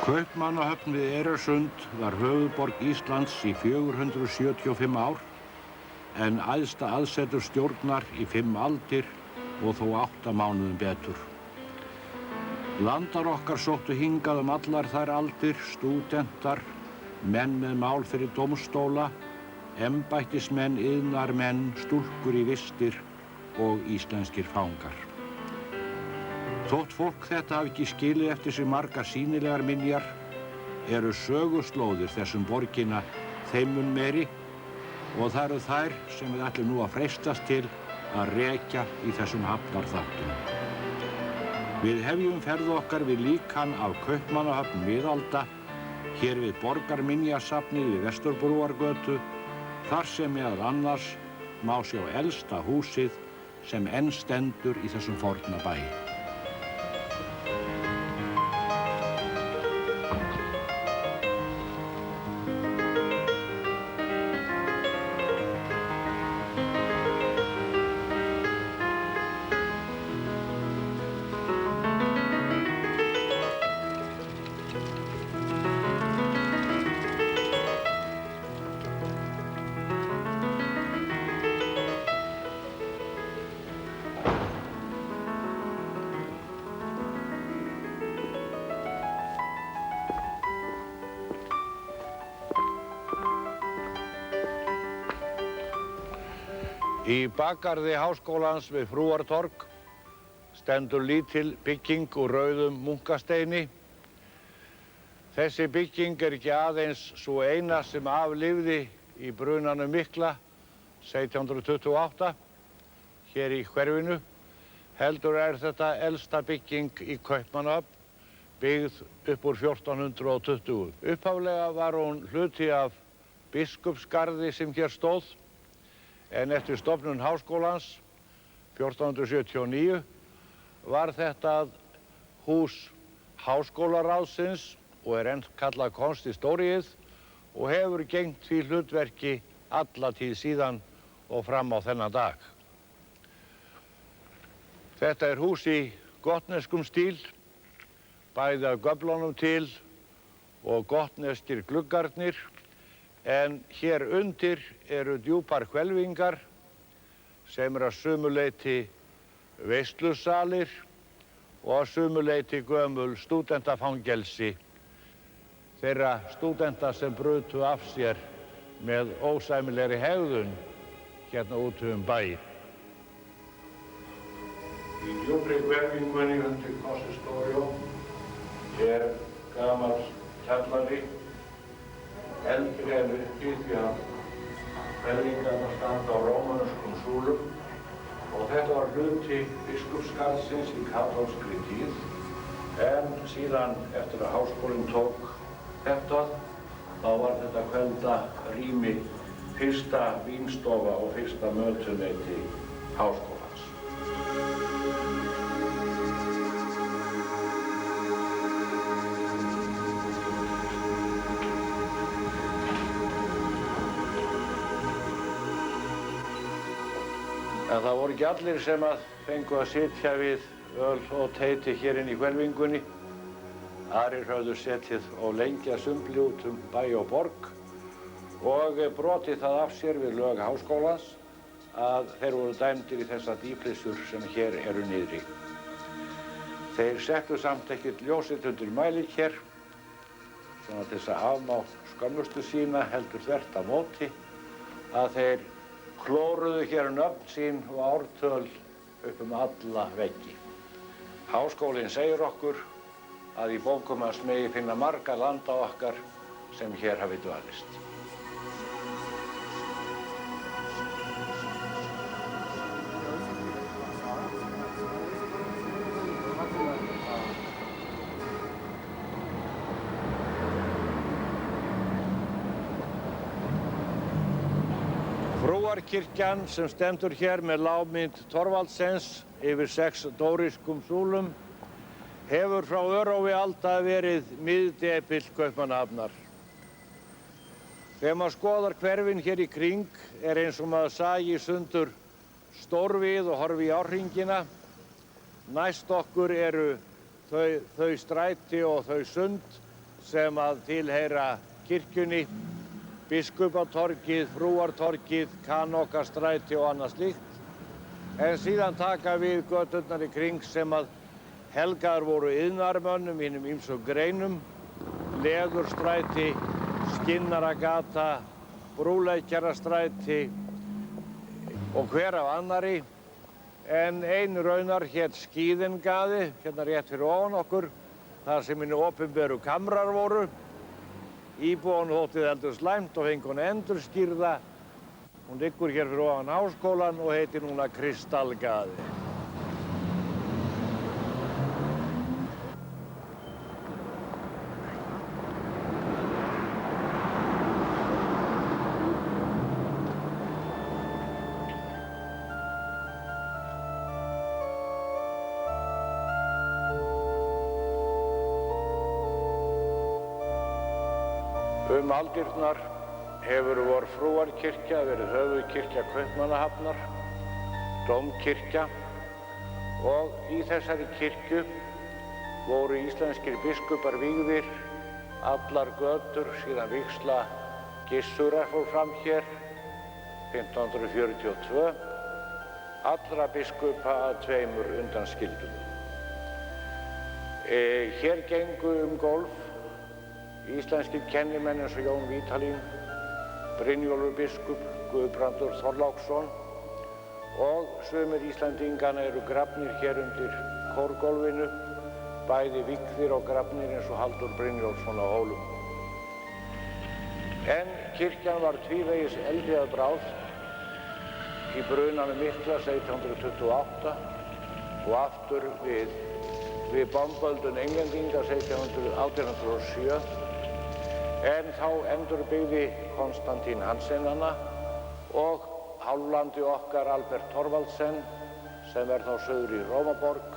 Kaupmannahöfn við Eyrasund var höfuðborg Íslands í 475 ár en æðsta aðsetur stjórnar í 5 aldir og þó 8 mánuðum betur. Landar okkar sóttu hingað allar þær aldir, stúdentar, menn með mál fyrir dómstóla, embættismenn, iðnaðarmenn, stúlkur í vistir og íslenskir fangar. Þótt fólk þetta hafi ekki skilið eftir sig margar sýnilegar minjar, eru söguslóðir þessum borgina þeim mun meiri og það eru þær sem við ætlum nú að freistast til að rekja í þessum hafnarþáttum. Við hefjum ferð okkar við líkan af Kaupmannahöfn miðalda, hér við Borgarminjasafnið við Vesturbrúargötu, þar sem meðal annars má sjá elsta húsið sem enn stendur í þessum forna bæ. Í bakgarði háskólans við Frúartorg stendur lítil bygging úr rauðum munkasteini. Þessi bygging ekki aðeins sú eina sem af lifði í brunanum mikla 1728 hér í hverfinu, heldur þetta elsta bygging í Kaupmannahöfn, byggð upp úr 1420. Upphaflega var hún hluti af biskupsgarði sem hér stóð, en eftir stofnun háskólans 1479 var þetta hús háskólaráðsins og enn kallað konsistóríið og hefur gegnt því hlutverki alla tíð síðan og fram á þennan dag. Þetta hús í gotneskum stíl, bæði af göflunum til og gotneskir gluggarnir, en hér undir eru djúpar hvelfingar sem að sumu leyti veislusalir og að sumu leyti gömul stúdentafangelsi þeirra stúdenta sem brutu af sér með ósæmilegri hegðun hérna út bæinn. Í djúpri hvelfingunni undir konsistórió gamall kjallari, eldri en uppi því að hvelfingarnar standa á rómönskum súlum og þetta var hluti biskupsgarðsins í kaþólskri tíð, en síðan eftir að háskólinn tók þetta, þá var þetta kvelda rými fyrsta vínstofa og fyrsta mötuneyti háskólans. En það voru ekki allir sem fengu að sitja við öl og teiti hér inn í hvelfingunni. Aðrir höfðu setið og lengi að sumbli út bæ og borg og brotið það af sér við lög háskólans að þeir voru dæmdir í þessar dýflissur sem hér eru niðri. Þeir settu samt ekkert ljósið undir mælik hér, svona til þess að afmá skömmustu sína heldur þvert á móti, að þeir klóruðu hér nöfn sín og ártöl upp alla veggi. Háskólinn segir okkur að í bókum hans megi finna marga landa okkar sem hér hafi dvalist. Frúarkirkjan sem stendur hér með lágmynd Thorvaldsens yfir 6 dórískum súlum hefur frá örófi alda verið miðdepill Kaupmannahafnar. Þegar maður skoðar hverfin hér í kring eins og maður sagi sundur stórvið og horfi í árhringina. Næst okkur eru þau stræti og þau sund sem að tilheyra kirkjunni, Biskupatorgið, Frúartorgið, Kanókastræti og annað slíkt. En síðan taka við göturnar í kring sem að helgaðar voru iðnaðarmönnum í hinum ýmsu greinum, Leðurstræti, Skinnaragata, Brúleikjarastræti og hver af annarri. En ein raunar hét Skíðingaði, hérna rétt fyrir ofan okkur, þar sem hinir opinberu kamrar voru. Íbúanum þótti heldur slæmt og fengi hún endurskírða. Hún liggur hér fyrir ofan háskólann og heitir núna Kristallgaði. Aldirnar hefur vor Frúarkirkja verið höfuðkirkja Kaupmannahafnar, dómkirkja, og í þessari kirkju voru íslenskir biskupar vígðir, allar götur síðan vígsla Gissurar fór fram hér 1542, allra biskupa að tveimur undanskildum. Hér gengu golf íslenskir kennimenn eins og Jón Vídalín, Brynjólfur biskup, Guðbrandur Þorláksson og sumir Íslendingana eru grafnir hér undir kórgólfinu, bæði vígðir og grafnir eins og Halldór Brynjólfsson á Hólum. En kirkjan var tvívegis eldri að bráð í brunanum mikla 1728 og aftur við bomböldun Englendinga 1807. En þá endurbyggði Konstantín Hansen hana og hálflandi okkar Albert Thorvaldsen, sem þá suður í Rómaborg,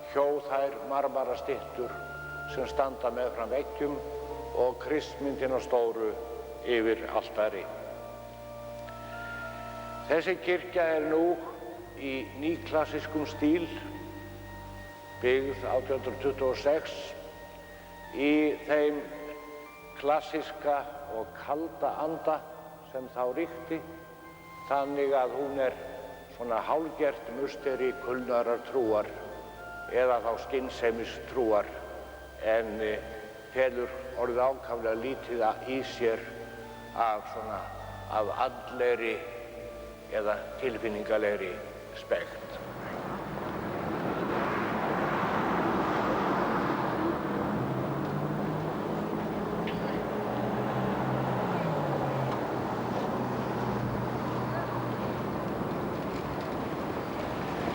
hjó þær marmarastyttur sem standa meðfram veggjum og Kristmyndina stóru yfir altari. Þessi kirkja nú í nýklassískum stíl, byggð 1826 í þeim klassíska og kalda anda sem þá ríkti, þannig að hún svona hálfgert musteri kulnaðrar trúar eða þá skynsemistrúar, en felur orðið ákaflega lítið í sér af andlegri eða tilfinningalegri spekt.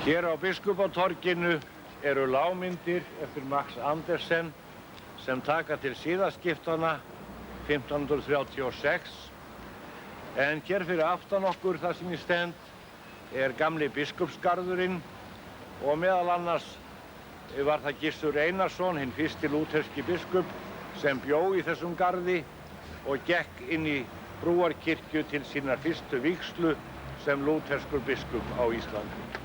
Hér á Biskupatorginu eru lágmyndir eftir Max Andersen sem taka til siðaskiptanna 1536. En hér fyrir aftan okkur, þar sem ég stend, gamli biskupsgarðurinn og meðal annars var það Gissur Einarsson, hinn fyrsti lúterski biskup, sem bjó í þessum garði og gekk inn í Brúarkirkju til sínar fyrstu vígslu sem lúterskur biskup á Íslandi.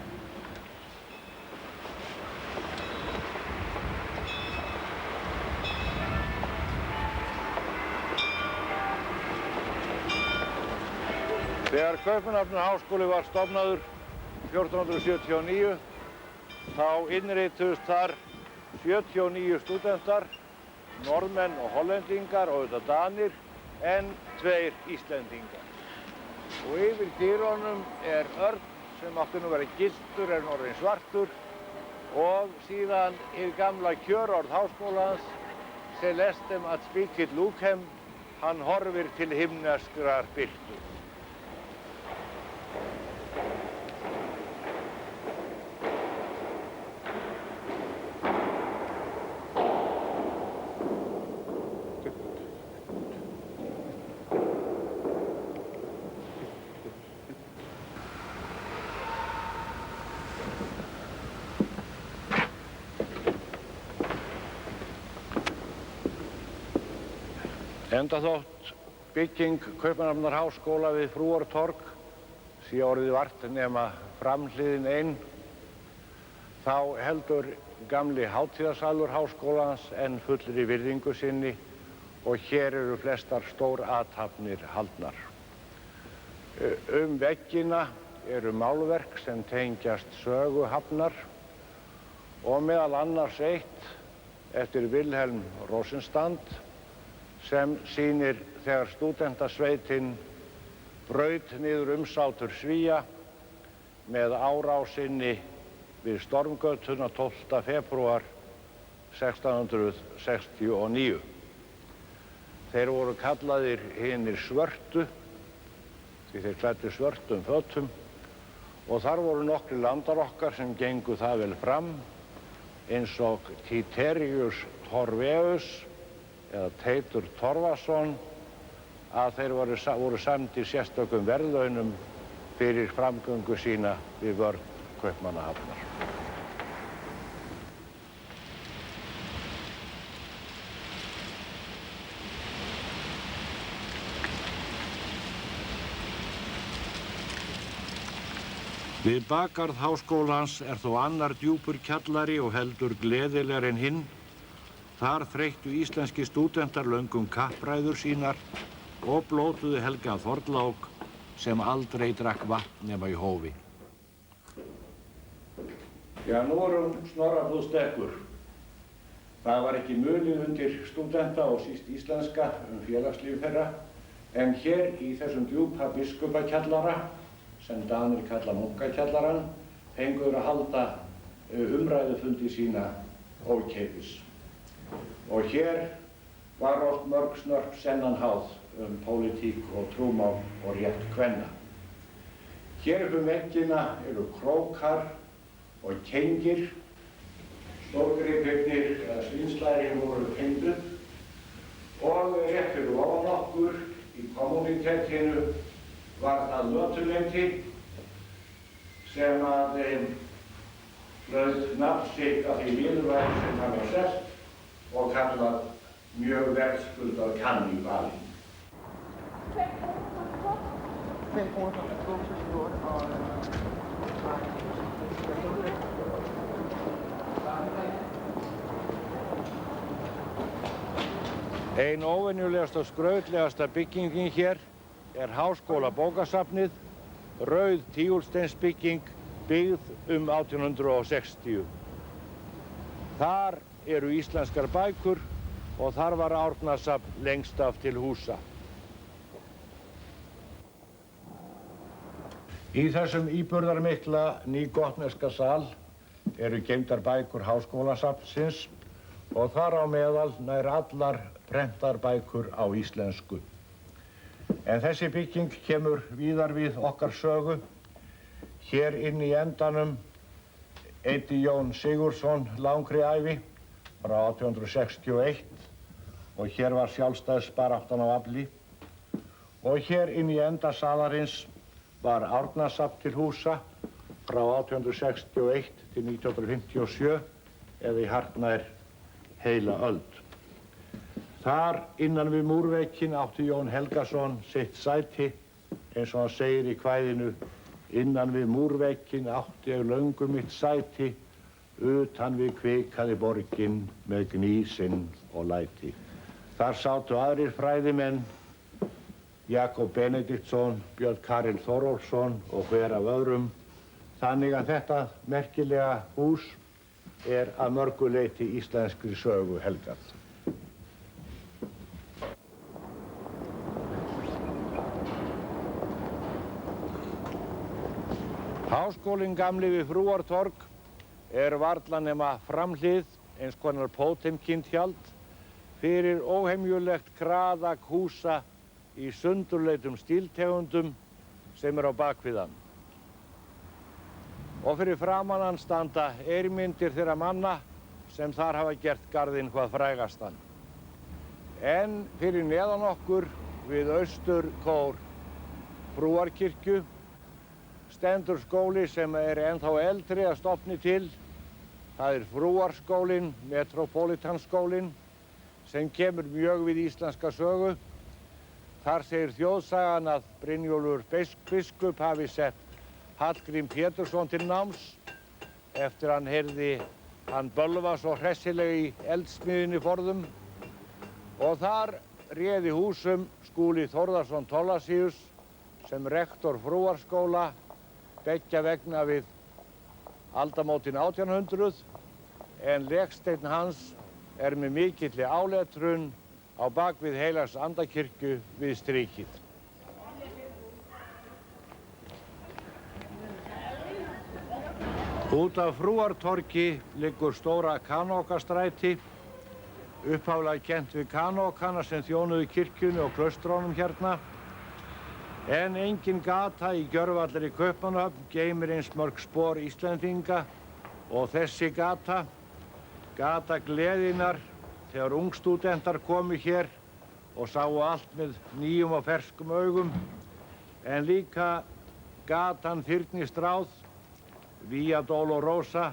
Þegar Kaupmannahafnarháskóli var stofnaður 1479, þá innrituðust þar 79 stúdentar, Norðmenn og Hollendingar og auðvitað Danir, en 2 Íslendingar. Og yfir dyrunum örn sem átti nú verið gylltur orðinn svartur, og síðan hið gamla kjörorð háskólans, Celestem ad spicit lucem, hann horfir til himneskrar birtu. Enda þótt bygging Kaupmannahafnarháskóla við Frúartorg sé orðið vart nema framhliðin ein, þá heldur gamli hátíðarsalur háskólans enn fullri virðingu sinni og hér eru flestar stórathafnir haldnar. Veggina eru málverk sem tengjast sögu hafnar og meðal annars eitt eftir Vilhelm Rosenstand sem sýnir þegar stúdentasveitin braut niður umsátur Svía með árásinni við Stormgötuna 12. febrúar 1669. Þeir voru kallaðir hinir svörtu, því þeir klæddu svörtum fötum, og þar voru nokkrir landar okkar sem gengu það vel fram, eins og Titerius Torveus eða Teitur Torfason, að þeir voru sæmdir sérstökum verðlaunum fyrir framgöngu sína við vörn Kaupmannahafnar. Við bakgarð háskólans er þó annar djúpur kjallari og heldur gleðilegar en hinn. Þar þreyttu íslenski stúdentar löngum kappræður sínar og blótuðu helgan Þorlák sem aldrei drakk vatn nema í hófi. Já, nú hún Snorrabúð sterkur. Það var ekki mulið undir stúdenta og síst íslenska félagslíf þeirra, en hér í þessum djúpa biskupakjallara, sem Danir kalla munkakjallarann, fenguður að halda umræðufundi sína ókeypis. Og hér var oft mörg snörp sennanháð pólitík og trúmál og rétt kvenna. Hér upp veggina eru krókar og kengir, stórgripirnir eða svínslæri voru tengdu og rétt fyrir ofan okkur í kommunitettinu var það mötuleyti sem að hlaut nafn sitt af því viðurværi sem hann var selt og kallað mjög verðskuldað kannibali. Ein óvenjulegasta og skrautlegasta byggingin hér er Háskólabókasafnið, rauð tígulsteinsbygging byggð 1860. Þar eru íslenskar bækur og þar var Árnasafn lengst af til húsa. Í þessum íburðarmikla nýgotneska sal eru geymdar bækur Háskólasafnsins og þar á meðal nær allar prentarbækur á íslensku. En þessi bygging kemur víðar við okkar sögu. Hér inn í endanum eyddi Jón Sigurðsson langri ævi frá 1861 og hér var sjálfstæðisbaráttan á afli. Og hér inn í enda salarins var Árnasafn til húsa frá 1861 til 1957 eða í hartnær heila öld. Þar innan við múrvegginn átti Jón Helgason sitt sæti, eins og hann segir í kvæðinu: innan við múrvegginn átti ég löngu mitt sæti, utan við kvikaði borgin með gnýsinn og læti. Þar sátu aðrir fræðimenn, Jakob Benediktsson, Björn Karel Þórólfsson og hver af öðrum, þannig að þetta merkilega hús er að mörgu leyti íslenskri sögu helgað. Háskólinn gamli við Frúartorg er varla nema framhlið eins konar Pótemkintjald fyrir óhemjulegt kraðak húsa í sundurleitum stíltegundum sem er á bakvið hann. Og fyrir framan hann standa eirmyndir þeirra manna sem þar hafa gert garðinn hvað frægastan. En fyrir neðan okkur við austurkór Frúarkirkju stendur skóli sem er ennþá eldri að stofni til. Það er Frúarskólinn, Metropolitanskólinn, sem kemur mjög við íslenska sögu. Þar segir þjóðsagan að Brynjólfur biskup hafi sett Hallgrím Pétursson til náms eftir hann heyrði hann bölva svo hressilega í eldsmiðjunni forðum. Og þar réði húsum Skúli Þórðarson Thorlacius sem rektor Frúarskóla beggja vegna við aldamótin 1800 en legsteinn hans með mikilli áletrun á bak við Heilags Andakirkju við Strikið. Út af Frúartorgi liggur stóra Kanókastræti, upphaflega kennt við kanókana sem þjónuðu kirkjunni og klaustrónum hérna. En engin gata í gjörvallri Kaupmannahöfn geymir eins mörg spor Íslendinga og þessi gata gleðinnar þegar ungstúdentar komu hér og sáu allt með nýjum og ferskum augum, en líka gatan Þyrnistráð, Via Dolorosa,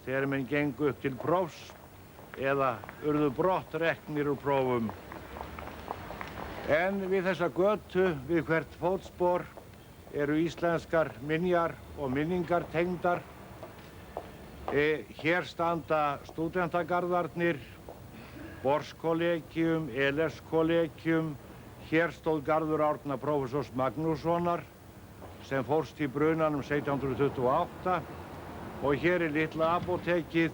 þegar menn gengu upp til prófs eða urðu brott reknir úr prófum. En við þessa götu, við hvert fótspor, eru íslenskar minjar og minningar tengdar. Hér standa stúdentagarðarnir, Borskollegium, Eleskollegium, hér stóð garður Árna prófessors Magnússonar sem fórst í brunanum 1728 og hér litla apótekið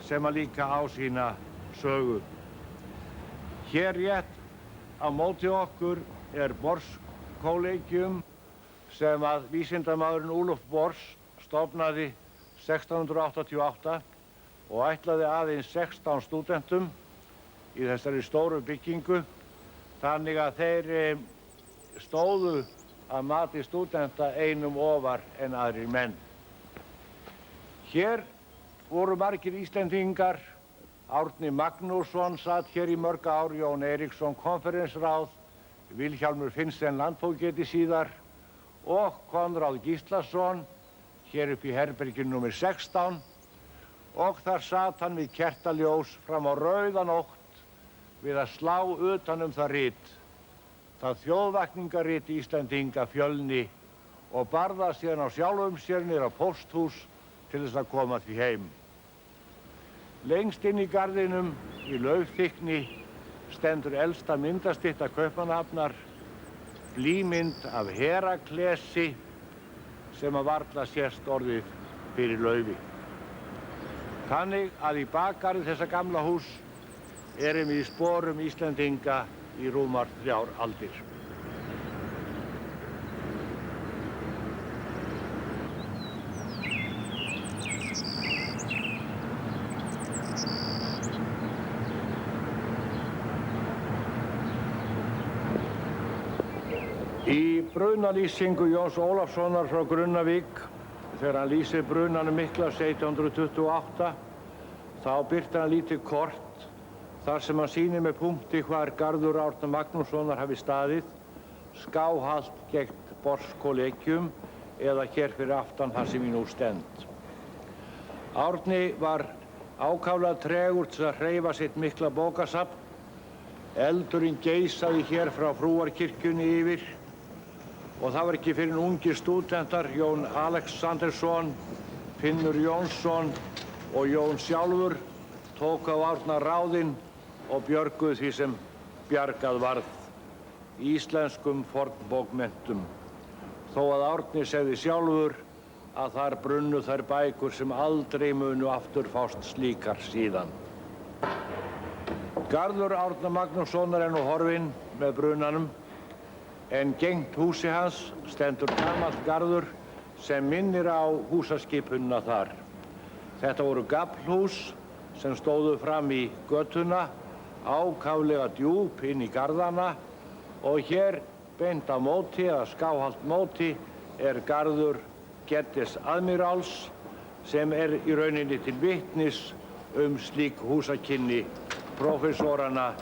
sem líka á sína sögu. Hér rétt á móti okkur Borskollegium sem vísindamaðurinn Úlf Bors stofnaði 1688 og ætlaði aðeins 16 stúdentum í þessari stóru byggingu, þannig að þeir stóðu að mati stúdenta einum ofar en aðrir menn. Hér voru margir Íslendingar. Árni Magnússon satt hér í mörg ár, Jón Eiríksson konferensráð, Vilhjálmur Finnsen landfógeti síðar og Konráð Gíslason hér upp í herberginu númer 16 og þar satt hann við kertaljós fram á rauða nótt við að slá utan það rit, það þjóðvakningarit Íslendinga Fjölni, og barða síðan á sjálfum sér niður á pósthús til þess að koma því heim. Lengst inn í garðinum, í laufþykni, stendur elsta myndastytta Kaupmannahafnar, blýmynd af Heraklesi sem varla sést orðið fyrir laufi. Þannig að í bakgarði þessa gamla hús erum við í sporum Íslendinga í rúmar 3 aldir. Í brunalýsingu Jóns Ólafssonar frá Grunnavík, þegar hann lýsir brunanum mikla 1728, þá birtir hann lítið kort þar sem hann sýnir með punkti hvar garður Árna Magnússonar hafi staðið, skáhallt gegn Borskollegium eða hér fyrir aftan þar sem ég nú stend. Árni var ákaflega tregur til að hreyfa sitt mikla bókasafn. Eldurinn geisaði hér frá Frúarkirkjunni yfir og það var ekki fyrir ungir stúdentar, Jón Alexandersson, Finnur Jónsson og Jón sjálfur tók á Árna ráðinn og björguðu því sem bjargað varð, íslenskum fornbókmenntum, þó að Árni segði sjálfur að þar brunnu þær bækur sem aldrei munu aftur fást slíkar síðan. Garður Árna Magnússonar nú horfinn með brunanum, en gegnt húsi hans stendur gamall garður sem minnir á húsaskipunina þar. Þetta voru gaflhús sem stóðu fram í götuna, ákaflega djúp inn í garðana, og hér beint á móti eða skáhallt móti garður Geddes aðmiráls sem í rauninni til vitnis slík húsakynni prófessorana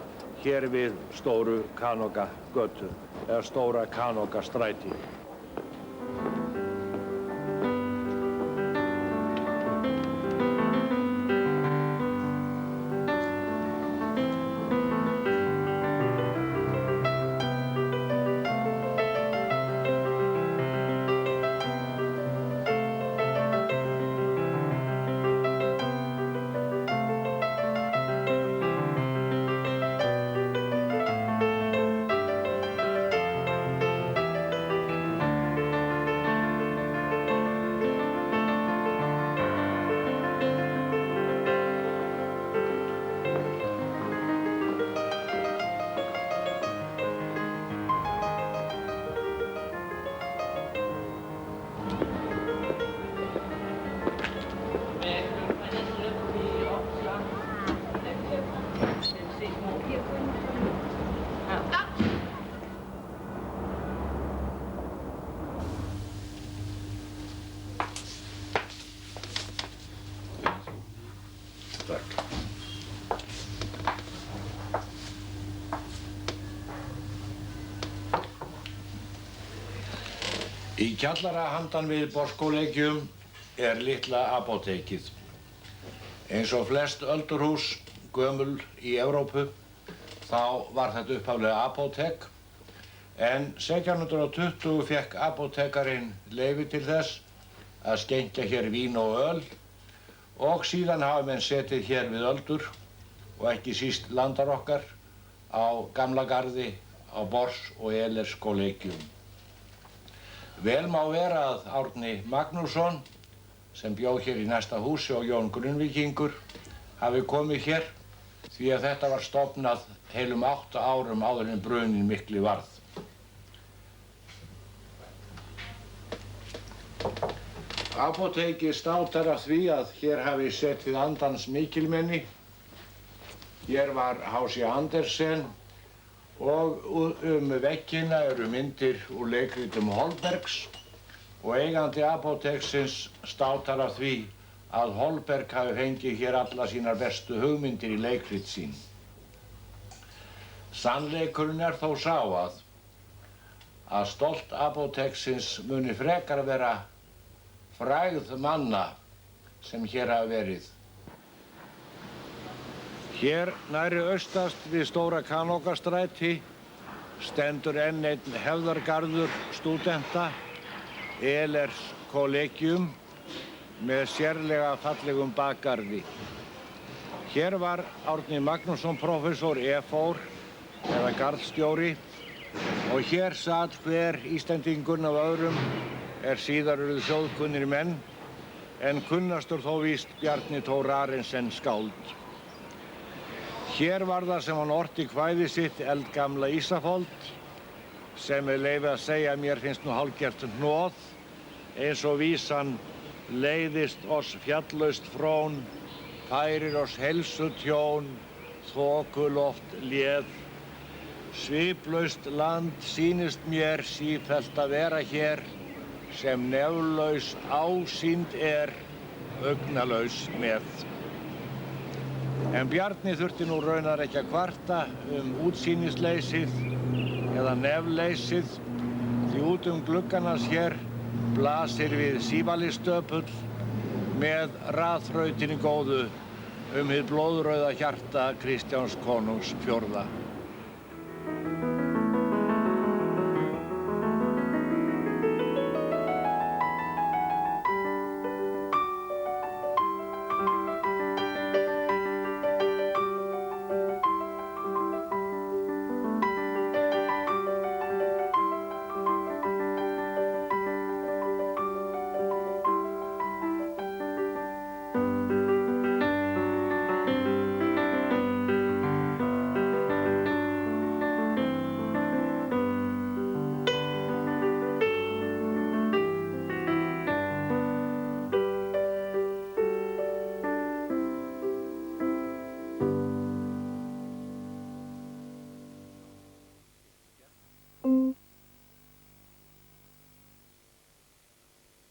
hér við stóru Kanókagötu eða stóra Kanókastræti. Takk. Í kjallara handan við Borgarkollegium litla apótekið. Eins og flest öldurhús gömul í Evrópu, þá var þetta upphaflega apótek, en 1720 fékk apótekarinn leyfi til þess að skenkja hér vín og öl og síðan hafa menn setið hér við öldur og ekki síst landar okkar á Gamla garði, á Bors og Elers Kollegium. Vel má vera að Árni Magnússon, sem bjó hér í næsta húsi, og Jón Grunnvíkingur hafi komið hér því að þetta var stofnað heilum 8 árum áður en bruninn mikli varð. Apótekið státar af því að hér hafi setið andans mikilmenni. Hér var H.C. Andersen og veggina eru myndir úr leikritum Holbergs og eigandi apóteksins státar af því að Holberg hafi fengið hér alla sínar bestu hugmyndir í leikrit sín. Sannleikurinn þó sá að stolt apóteksins muni frekar vera frægð manna sem hér hafa verið. Hér nærri austast við Stóra Kanókastræti stendur enn einn hefðargarður stúdenta, Elers Kollegium, með sérlega fallegum bakgarði. Hér var Árni Magnússon prófessor E.Fór, eða garðstjóri, og hér sat hver Íslendingurinn af öðrum síðar urðu þjóðkunnir menn, en kunnastur þó víst Bjarni Thor Arensen skáld. Hér var það sem hann orti kvæði sitt Eldgamla Ísafold, sem leyfi að segja mér finnst nú hálfgert hnoð, eins og vísan leiðist oss fjallaust frón, færir oss heilsutjón, þokuloft léð. Sviplaust land sýnist mér sífellt að vera hér, sem neflaus ásýnd augnalaus með. En Bjarni þurfti nú raunar ekki að kvarta útsýnisleysið eða nefleysið, því út gluggann hans hér blasir við Sívalisstöpull með raðþrautinni góðu hið blóðrauða hjarta Kristjáns konungs 4.